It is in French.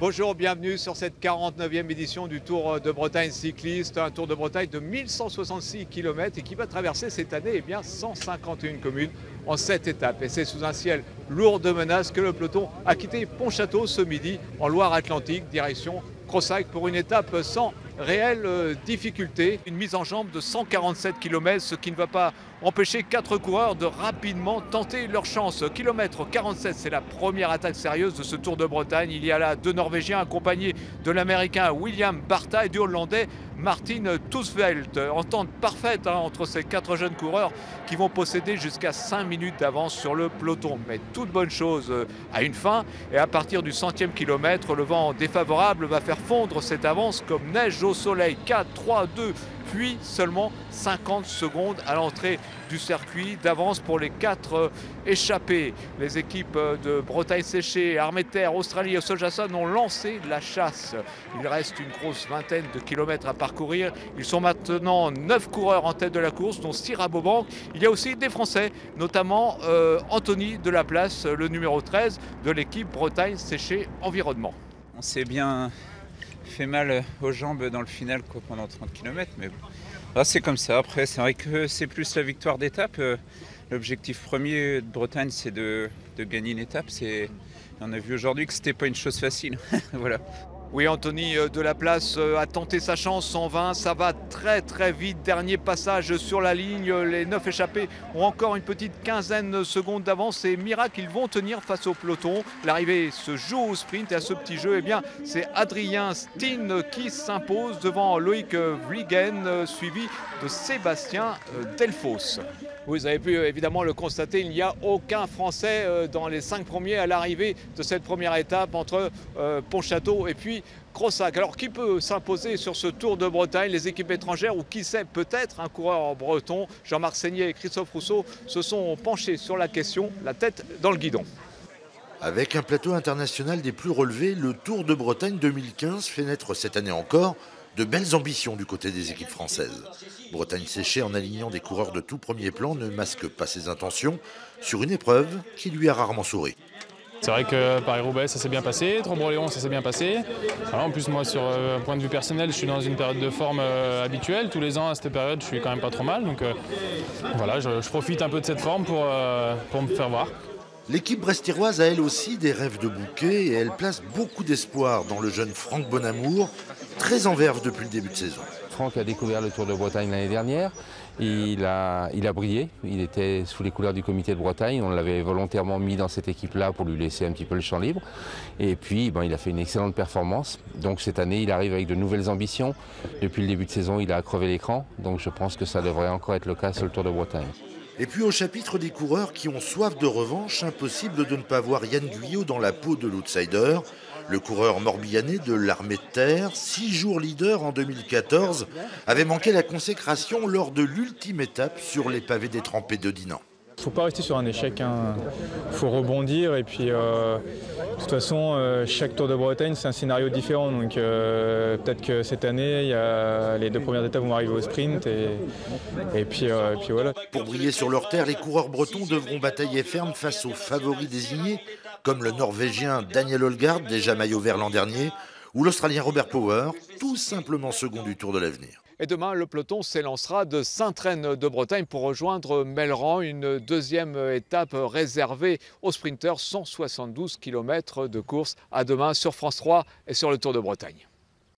Bonjour, bienvenue sur cette 49e édition du Tour de Bretagne cycliste, un Tour de Bretagne de 1166 km et qui va traverser cette année 151 communes en 7 étapes. Et c'est sous un ciel lourd de menaces que le peloton a quitté Pontchâteau ce midi en Loire-Atlantique, direction Crossac pour une étape sans réelle difficulté. Une mise en jambe de 147 km, ce qui ne va pas empêcher 4 coureurs de rapidement tenter leur chance. Kilomètre 47, c'est la première attaque sérieuse de ce Tour de Bretagne. Il y a là 2 Norvégiens accompagnés de l'Américain William Barta et du Hollandais Martin Toesveld. Entente parfaite entre ces 4 jeunes coureurs qui vont posséder jusqu'à 5 minutes d'avance sur le peloton. Mais toute bonne chose a une fin et à partir du 100e kilomètre, le vent défavorable va faire fondre cette avance comme neige au soleil. 4, 3, 2, puis seulement 50 secondes à l'entrée du circuit d'avance pour les 4 échappés. Les équipes de Bretagne Séché, Armée de Terre, Australie et Sojason ont lancé la chasse. Il reste une grosse vingtaine de kilomètres à parcourir. Ils sont maintenant 9 coureurs en tête de la course, dont 6 Rabobank. Il y a aussi des Français, notamment Anthony Delaplace, le numéro 13 de l'équipe Bretagne Séché Environnement. On s'est bien fait mal aux jambes dans le final pendant 30 km, mais bon. C'est comme ça. Après, c'est vrai que c'est plus la victoire d'étape. L'objectif premier de Bretagne, c'est de gagner une étape. On a vu aujourd'hui que c'était pas une chose facile. Voilà. Oui, Anthony Delaplace a tenté sa chance en vain, ça va très vite, dernier passage sur la ligne, les 9 échappés ont encore une petite quinzaine de secondes d'avance et miracle, ils vont tenir face au peloton. L'arrivée se joue au sprint et à ce petit jeu, c'est Adrien Steen qui s'impose devant Loïc Vliegen, suivi de Sébastien Delfosse. Vous avez pu évidemment le constater, il n'y a aucun Français dans les 5 premiers à l'arrivée de cette première étape entre Pontchâteau et puis Crossac. Alors qui peut s'imposer sur ce Tour de Bretagne? Les équipes étrangères ou qui sait, peut-être un coureur breton? Jean-Marc Seignet et Christophe Rousseau se sont penchés sur la question, la tête dans le guidon. Avec un plateau international des plus relevés, le Tour de Bretagne 2015 fait naître cette année encore de belles ambitions du côté des équipes françaises. Bretagne Séché, en alignant des coureurs de tout premier plan, ne masque pas ses intentions sur une épreuve qui lui a rarement souri. C'est vrai que Paris-Roubaix, ça s'est bien passé, Trombre-Léon, ça s'est bien passé. Alors, en plus, moi, sur un point de vue personnel, je suis dans une période de forme habituelle. Tous les ans, à cette période, je suis quand même pas trop mal. Donc voilà, je profite un peu de cette forme pour me faire voir. L'équipe brest-iroise a elle aussi des rêves de bouquet et elle place beaucoup d'espoir dans le jeune Franck Bonamour, très en verve depuis le début de saison. Franck a découvert le Tour de Bretagne l'année dernière. Il a brillé, il était sous les couleurs du comité de Bretagne. On l'avait volontairement mis dans cette équipe-là pour lui laisser un petit peu le champ libre. Et puis, il a fait une excellente performance. Donc cette année, il arrive avec de nouvelles ambitions. Depuis le début de saison, il a crevé l'écran. Donc je pense que ça devrait encore être le cas sur le Tour de Bretagne. Et puis au chapitre des coureurs qui ont soif de revanche, impossible de ne pas voir Yann Guyot dans la peau de l'outsider. Le coureur morbihanais de l'Armée de Terre, 6 jours leader en 2014, avait manqué la consécration lors de l'ultime étape sur les pavés détrempés de Dinan. Il ne faut pas rester sur un échec, il faut rebondir et puis de toute façon chaque Tour de Bretagne c'est un scénario différent, donc peut-être que cette année les 2 premières étapes vont arriver au sprint et puis voilà. Pour briller sur leur terre, les coureurs bretons devront batailler ferme face aux favoris désignés comme le Norvégien Daniel Holgard, déjà maillot vert l'an dernier, ou l'Australien Robert Power, tout simplement second du Tour de l'Avenir. Et demain, le peloton s'élancera de Sainte-Reine de Bretagne pour rejoindre Melleran, une deuxième étape réservée aux sprinteurs, 172 km de course. À demain sur France 3 et sur le Tour de Bretagne.